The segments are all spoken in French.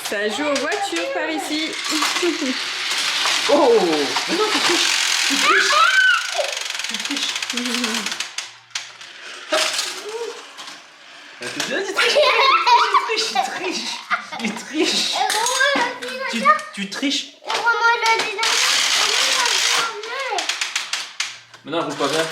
Ça joue aux voitures par ici. Oh, mais non, tu triches. Tu triches. Tu triches. Hop. Tu triches. Il triche. Tu triches. Mais non, elle roule pas bien.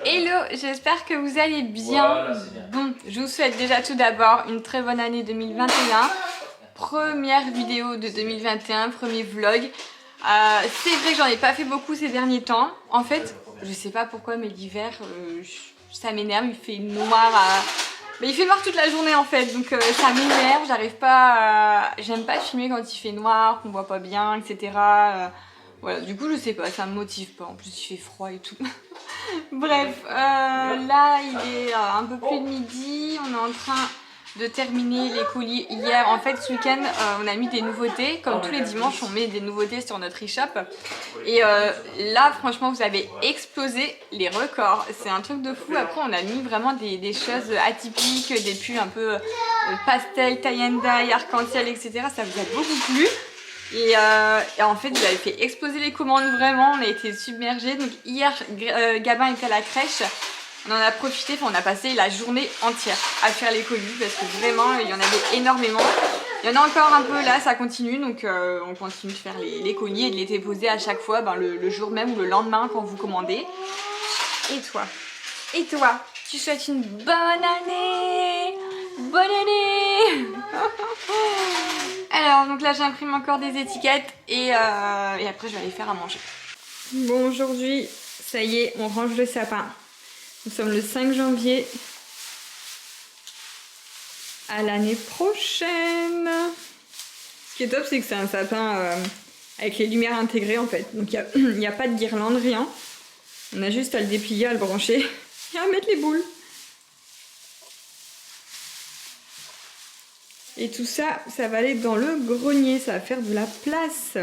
Hello, j'espère que vous allez bien. Voilà, c'est bien. Bon, je vous souhaite déjà tout d'abord une très bonne année 2021. Première vidéo de 2021, premier vlog. C'est vrai que j'en ai pas fait beaucoup ces derniers temps. En fait, je sais pas pourquoi, mais l'hiver, ça m'énerve. Il fait noir. Mais il fait noir toute la journée en fait, donc ça m'énerve. J'arrive pas. J'aime pas filmer quand il fait noir, qu'on voit pas bien, etc. Voilà, du coup, je sais pas, ça me motive pas. En plus, il fait froid et tout. Bref, là il est un peu plus de midi, on est en train de terminer les colis hier. En fait ce week-end on a mis des nouveautés, comme tous les dimanches on met des nouveautés sur notre e-shop. Et là franchement vous avez explosé les records, c'est un truc de fou. Après on a mis vraiment des choses atypiques, des pulls un peu pastel, tie and dye, arc-en-ciel, etc. Ça vous a beaucoup plu. Et en fait, vous avez fait exploser les commandes vraiment, on a été submergés. Donc hier, Gabin était à la crèche, on en a profité, enfin, on a passé la journée entière à faire les colis parce que vraiment, il y en avait énormément. Il y en a encore un peu là, ça continue, donc on continue de faire les colis et de les déposer à chaque fois le jour même ou le lendemain quand vous commandez. Et toi, tu souhaites une bonne année? Bonne année. Alors donc là j'imprime encore des étiquettes et après je vais aller faire à manger. Bon aujourd'hui ça y est on range le sapin. Nous sommes le 5 janvier. À l'année prochaine. Ce qui est top c'est que c'est un sapin avec les lumières intégrées en fait. Donc il n'y a pas de guirlande, rien. On a juste à le déplier, à le brancher et à mettre les boules. Et tout ça, ça va aller dans le grenier, ça va faire de la place.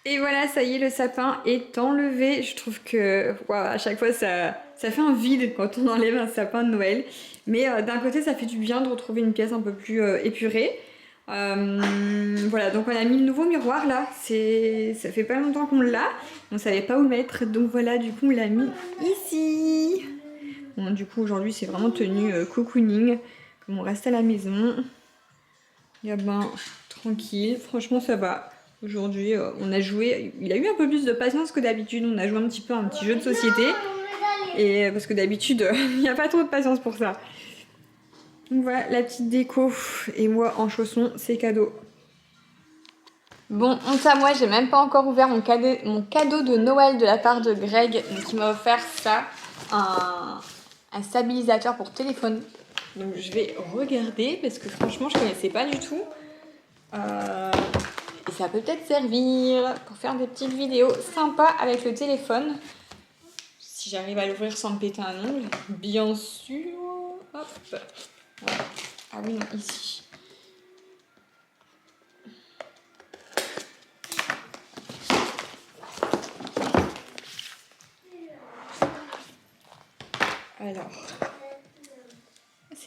Et voilà, ça y est, le sapin est enlevé. Je trouve que wow, à chaque fois, ça fait un vide quand on enlève un sapin de Noël. Mais d'un côté, ça fait du bien de retrouver une pièce un peu plus épurée. Voilà, donc on a mis le nouveau miroir là. Ça fait pas longtemps qu'on l'a. On savait pas où le mettre. Donc voilà, du coup, on l'a mis ici. Bon, du coup, aujourd'hui, c'est vraiment tenue cocooning. Comme on reste à la maison. Gabin, tranquille. Franchement, ça va. Aujourd'hui, on a joué. Il a eu un peu plus de patience que d'habitude. On a joué un petit jeu de société. Et parce que d'habitude, il n'y a pas trop de patience pour ça. Donc voilà, la petite déco. Et moi, en chaussons, c'est cadeau. Bon, honte à moi, j'ai même pas encore ouvert mon cadeau de Noël de la part de Greg, qui m'a offert ça. Un stabilisateur pour téléphone. Donc je vais regarder parce que franchement je connaissais pas du tout. Et ça peut peut-être servir pour faire des petites vidéos sympas avec le téléphone. Si j'arrive à l'ouvrir sans me péter un ongle, bien sûr. Hop. Voilà. Ah oui, non, ici.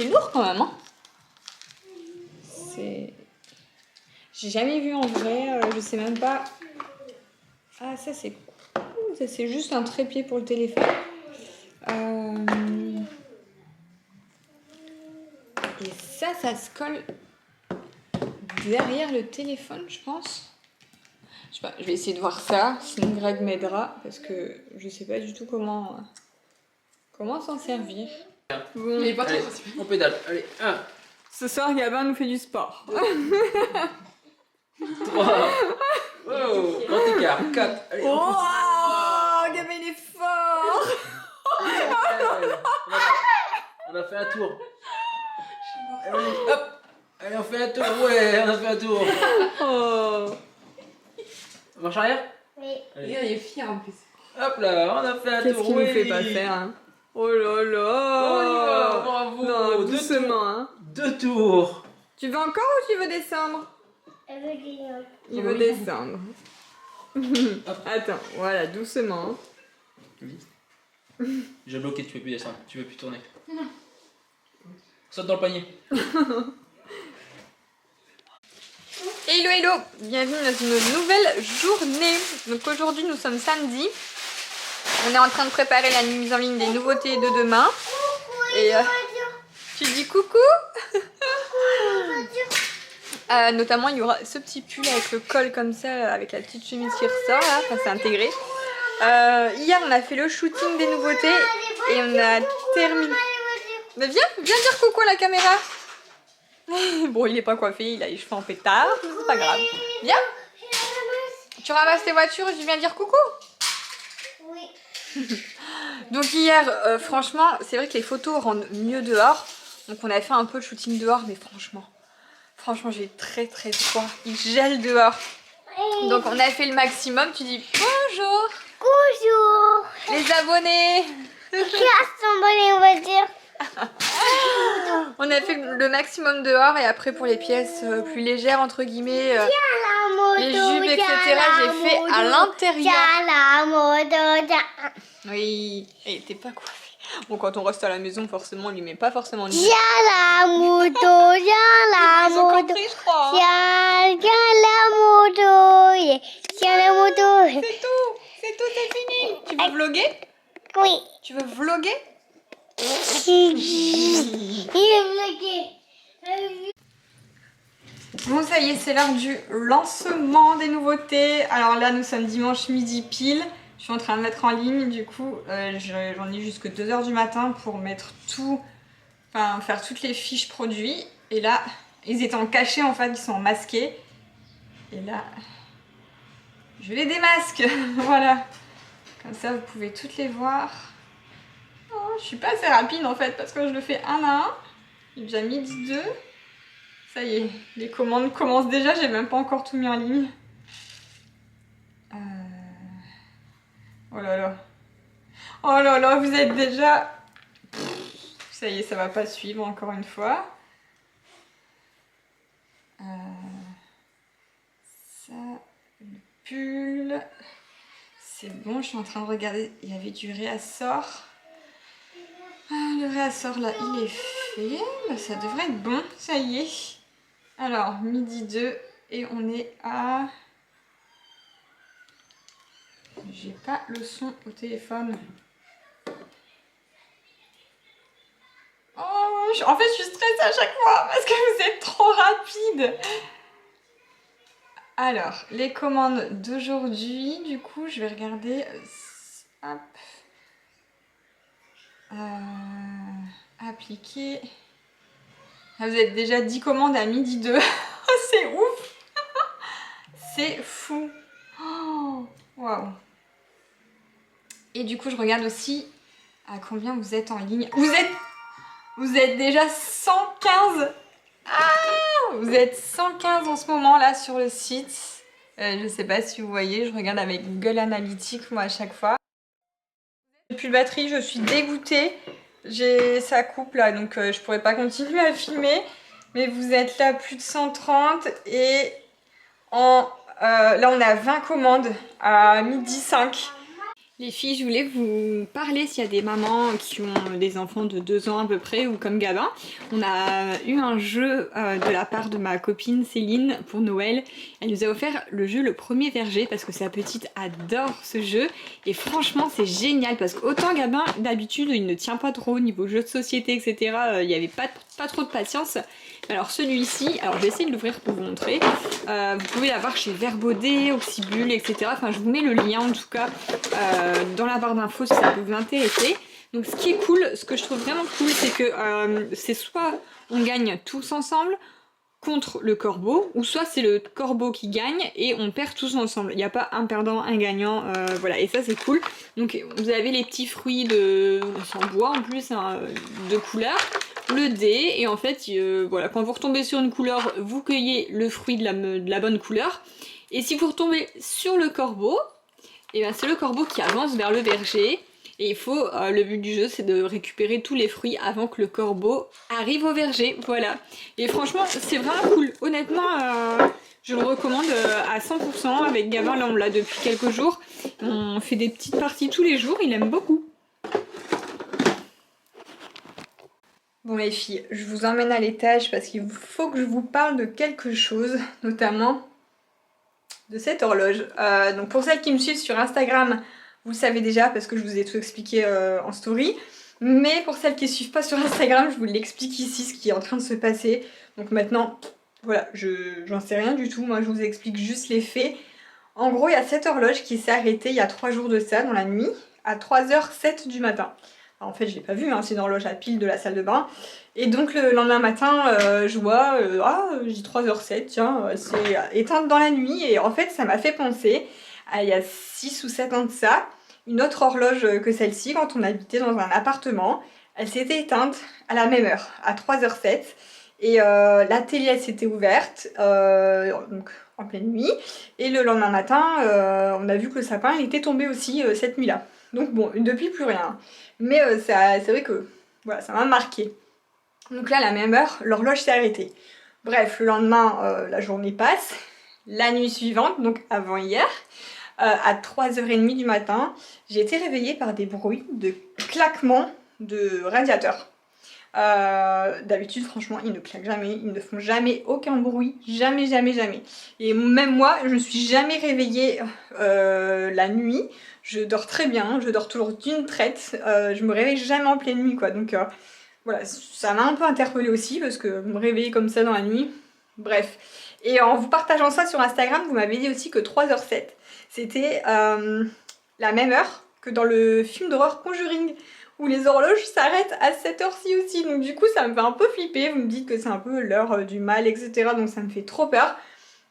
C'est lourd quand même, hein. C'est... J'ai jamais vu en vrai, je sais même pas... Ah, ça c'est cool, ça c'est juste un trépied pour le téléphone. Et ça se colle derrière le téléphone, je pense. Je sais pas, je vais essayer de voir ça, sinon Greg m'aidera, parce que je sais pas du tout comment s'en servir. Bon. Allez, on pédale. Allez, 1. Ce soir, Gabin nous fait du sport. 3. Oh, grand écart. 4. Allez, Oh, Gabin il est fort. on a fait un tour. Allez, hop. Allez, on fait un tour. Ouais, on a fait un tour. Oh. Marche arrière. Oui. Allez. Regarde, il est fier en plus. Hop là, on a fait un Qu'est-ce tour. qu'il oui. nous fait pas faire, hein? Oh là là. On y va, bravo. Non, 2 doucement, tours. hein. 2 tours. Tu veux encore ou tu veux descendre? Elle veut dire. Il veut descendre. Attends, voilà, doucement. J'ai bloqué, tu peux plus descendre, tu peux plus tourner. Saute dans le panier. Hello hello, bienvenue dans une nouvelle journée. Donc aujourd'hui nous sommes samedi. On est en train de préparer la mise en ligne des nouveautés de demain. Et tu dis coucou. Notamment il y aura ce petit pull avec le col comme ça, avec la petite chemise qui ressort là, enfin c'est intégré. Hier on a fait le shooting des nouveautés et on a terminé. Mais viens dire coucou à la caméra. Bon, il est pas coiffé, il a les cheveux en pétard, mais c'est pas grave. Viens. Tu ramasses tes voitures et tu viens dire coucou. Oui. Donc hier, franchement, c'est vrai que les photos rendent mieux dehors. Donc on a fait un peu de shooting dehors, mais franchement j'ai très froid. Il gèle dehors. Donc on a fait le maximum. Tu dis bonjour. Bonjour. Les abonnés. Qui a son bonnet, on va dire. On a fait le maximum dehors et après pour les pièces plus légères entre guillemets, les jupes etc. j'ai fait à l'intérieur. Oui, et t'es pas coiffée. Bon, quand on reste à la maison forcément on lui met pas forcément de jupe. Ils ont compris, je crois, hein. C'est tout, c'est fini. Tu veux vlogger? Oui. Tu veux vlogger? Il est bloqué. Bon ça y est, c'est l'heure du lancement des nouveautés. Alors là nous sommes dimanche midi pile. Je suis en train de mettre en ligne, du coup j'en ai jusque 2 h du matin pour mettre tout, enfin faire toutes les fiches produits. Et là, ils étaient en cachet en fait, ils sont masqués. Et là, je les démasque, voilà. Comme ça vous pouvez toutes les voir. Oh, je suis pas assez rapide en fait parce que je le fais un à un. Il est déjà midi 2. Ça y est, les commandes commencent déjà, j'ai même pas encore tout mis en ligne. Oh là là. Oh là là, vous êtes déjà... Ça y est, ça va pas suivre encore une fois. Ça, le pull... C'est bon, je suis en train de regarder, il y avait du réassort. Le réassort là, il est fait. Bah, ça devrait être bon, ça y est. Alors, midi 2 et on est à... J'ai pas le son au téléphone. Oh, en fait, je suis stressée à chaque fois parce que vous êtes trop rapide. Alors, les commandes d'aujourd'hui, du coup, je vais regarder. Hop. Appliquer. Ah, vous êtes déjà 10 commandes à midi 2. C'est ouf. C'est fou. Oh, waouh. Et du coup, je regarde aussi à combien vous êtes en ligne. Vous êtes déjà 115. Ah, vous êtes 115 en ce moment là sur le site. Je sais pas si vous voyez, je regarde avec Google Analytics moi à chaque fois. Depuis le batterie, je suis dégoûtée. Ça coupe là, donc je pourrais pas continuer à filmer. Mais vous êtes là plus de 130 et là on a 20 commandes à midi 5. Les filles, je voulais vous parler s'il y a des mamans qui ont des enfants de 2 ans à peu près ou comme Gabin. On a eu un jeu de la part de ma copine Céline pour Noël. Elle nous a offert le jeu Le Premier Verger parce que sa petite adore ce jeu. Et franchement c'est génial parce qu'autant Gabin d'habitude il ne tient pas trop au niveau jeu de société etc. Il n'y avait pas trop de patience. Alors celui-ci, alors je vais essayer de l'ouvrir pour vous montrer. Vous pouvez l'avoir chez Verbaudet, Oxybul, etc. Enfin je vous mets le lien en tout cas dans la barre d'infos si ça peut vous intéresser. Donc ce qui est cool, ce que je trouve vraiment cool, c'est que c'est soit on gagne tous ensemble contre le corbeau, ou soit c'est le corbeau qui gagne et on perd tous ensemble. Il n'y a pas un perdant, un gagnant, voilà, et ça c'est cool. Donc vous avez les petits fruits en bois en plus, hein, de couleur, le dé, et en fait, voilà, quand vous retombez sur une couleur, vous cueillez le fruit de la bonne couleur. Et si vous retombez sur le corbeau, et ben c'est le corbeau qui avance vers le verger. Et il faut, le but du jeu c'est de récupérer tous les fruits avant que le corbeau arrive au verger, voilà. Et franchement c'est vraiment cool, honnêtement je le recommande à 100%, avec Gabin là on l'a depuis quelques jours. On fait des petites parties tous les jours, il aime beaucoup. Bon les filles, je vous emmène à l'étage parce qu'il faut que je vous parle de quelque chose, notamment de cette horloge. Donc pour celles qui me suivent sur Instagram, vous le savez déjà parce que je vous ai tout expliqué en story. Mais pour celles qui ne suivent pas sur Instagram, je vous l'explique ici ce qui est en train de se passer. Donc maintenant, voilà, j'en sais rien du tout. Moi je vous explique juste les faits. En gros, il y a cette horloge qui s'est arrêtée il y a 3 jours de ça, dans la nuit, à 3h07 du matin. Alors, en fait, je l'ai pas vu, hein, c'est une horloge à pile de la salle de bain. Et donc le lendemain matin, je vois, j'ai 3h07, tiens, c'est éteinte dans la nuit. Et en fait, ça m'a fait penser à il y a 6 ou 7 ans de ça, une autre horloge que celle-ci, quand on habitait dans un appartement. Elle s'était éteinte à la même heure, à 3h07. Et la télé, elle s'était ouverte, donc en pleine nuit. Et le lendemain matin, on a vu que le sapin il était tombé aussi cette nuit-là. Donc bon, depuis plus rien. Mais c'est vrai que voilà, ça m'a marqué. Donc là, à la même heure, l'horloge s'est arrêtée. Bref, le lendemain, la journée passe. La nuit suivante, donc avant hier, à 3h30 du matin, j'ai été réveillée par des bruits de claquements de radiateurs. D'habitude, franchement, ils ne claquent jamais, ils ne font jamais aucun bruit, jamais, jamais, jamais. Et même moi, je ne suis jamais réveillée la nuit. Je dors très bien, je dors toujours d'une traite. Je me réveille jamais en pleine nuit, quoi. Donc voilà, ça m'a un peu interpellée aussi parce que me réveiller comme ça dans la nuit, bref. Et en vous partageant ça sur Instagram, vous m'avez dit aussi que 3h07, c'était la même heure que dans le film d'horreur Conjuring, où les horloges s'arrêtent à cette heure-ci aussi. Donc du coup, ça me fait un peu flipper. Vous me dites que c'est un peu l'heure du mal, etc. Donc ça me fait trop peur.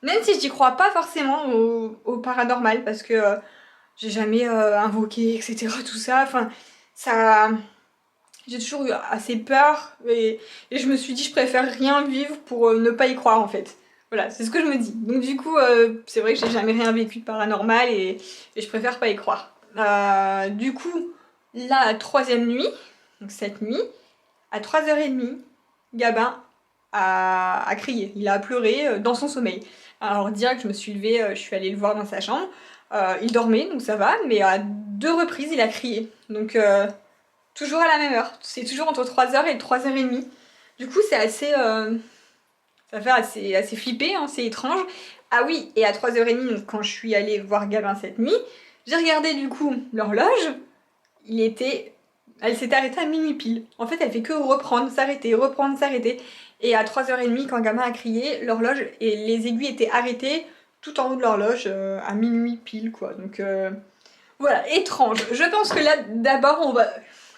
Même si j'y crois pas forcément au paranormal, parce que j'ai jamais invoqué, etc. Tout ça, enfin, ça... J'ai toujours eu assez peur et je me suis dit je préfère rien vivre pour ne pas y croire en fait. Voilà, c'est ce que je me dis. Donc du coup, c'est vrai que j'ai jamais rien vécu de paranormal et je préfère pas y croire. Du coup, là, la 3e nuit, donc cette nuit, à 3h30, Gabin a crié. Il a pleuré dans son sommeil. Alors direct, je me suis levée, je suis allée le voir dans sa chambre. Il dormait, donc ça va, mais à 2 reprises, il a crié. Donc... toujours à la même heure, c'est toujours entre 3h et 3h30. Du coup c'est assez... ça fait assez flipper, hein, c'est étrange. Ah oui, et à 3h30, quand je suis allée voir Gabin cette nuit, j'ai regardé du coup l'horloge, elle s'était arrêtée à minuit pile. En fait elle fait que reprendre, s'arrêter, reprendre, s'arrêter. Et à 3h30 quand Gabin a crié, l'horloge et les aiguilles étaient arrêtées tout en haut de l'horloge à minuit pile quoi. Donc voilà, étrange. Je pense que là d'abord on va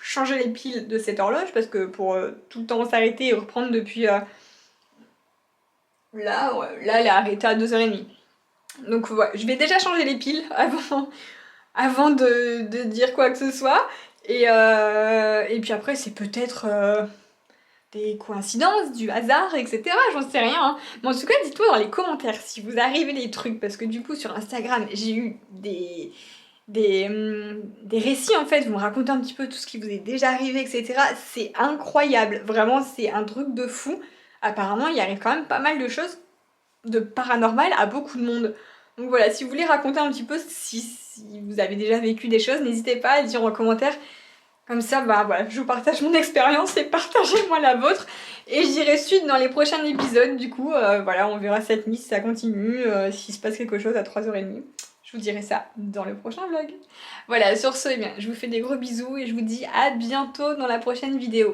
changer les piles de cette horloge parce que pour tout le temps s'arrêter et reprendre depuis là elle est arrêtée à 2h30. Donc voilà, je vais déjà changer les piles avant de dire quoi que ce soit et puis après c'est peut-être des coïncidences, du hasard, etc. J'en sais rien, hein. Mais en tout cas dites-moi dans les commentaires si vous arrivez les trucs parce que du coup sur Instagram j'ai eu des récits en fait, vous me racontez un petit peu tout ce qui vous est déjà arrivé, etc. C'est incroyable, vraiment c'est un truc de fou. Apparemment il arrive quand même pas mal de choses de paranormal à beaucoup de monde. Donc voilà, si vous voulez raconter un petit peu si vous avez déjà vécu des choses, n'hésitez pas à le dire en commentaire. Comme ça, bah voilà, je vous partage mon expérience et partagez-moi la vôtre. Et je dirai suite dans les prochains épisodes. Du coup, voilà, on verra cette nuit si ça continue, s'il se passe quelque chose à 3h30. Je vous dirai ça dans le prochain vlog. Voilà, sur ce, eh bien, je vous fais des gros bisous et je vous dis à bientôt dans la prochaine vidéo.